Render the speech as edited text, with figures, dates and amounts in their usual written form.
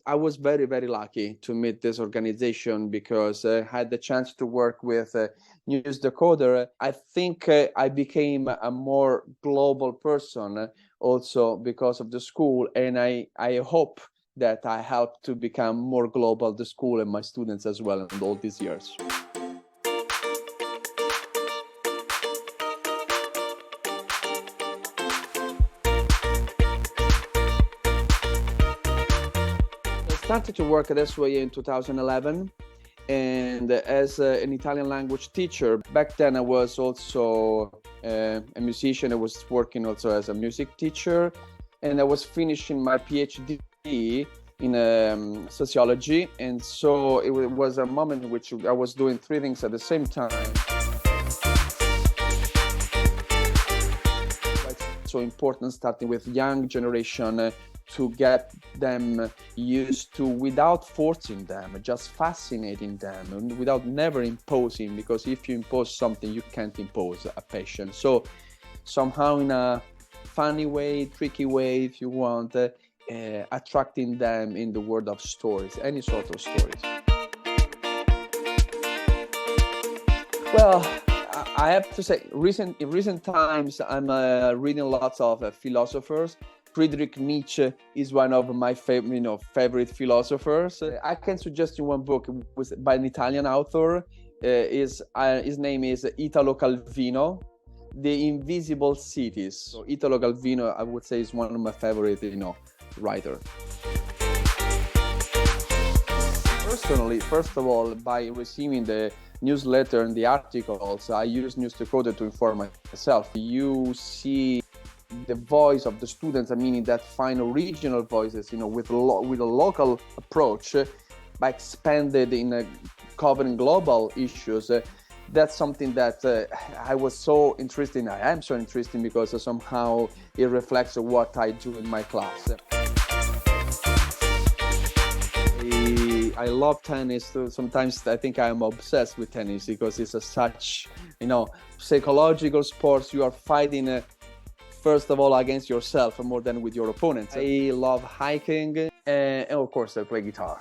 I was very, very lucky to meet this organization because I had the chance to work with News Decoder. I think I became a more global person also because of the school, and I hope that I helped to become more global, the school and my students as well in all these years. I started to work this way in 2011, and as an Italian language teacher. Back then I was also a musician. I was working also as a music teacher, and I was finishing my PhD in sociology, and so it was a moment in which I was doing three things at the same time. It's so important starting with young generation to get them used to, without forcing them, just fascinating them, and without never imposing, because if you impose something, you can't impose a passion. So somehow in a funny way, tricky way, if you want, attracting them in the world of stories, any sort of stories. Well, I have to say, in recent times, I'm reading lots of philosophers. Friedrich Nietzsche is one of my favorite philosophers. I can suggest you one book by an Italian author. His name is Italo Calvino, The Invisible Cities. So Italo Calvino, I would say, is one of my favorite, writer. Personally, first of all, by receiving the newsletter and the articles, I use News Decoder to inform myself. You see the voice of the students, meaning that find original voices, with a local approach, by expanded in covering global issues. That's something that I was so interested in. I am so interested in because somehow it reflects what I do in my class. I love tennis. Sometimes I think I am obsessed with tennis because it's such, psychological sports. You are fighting first of all against yourself more than with your opponents. I love hiking, and of course I play guitar.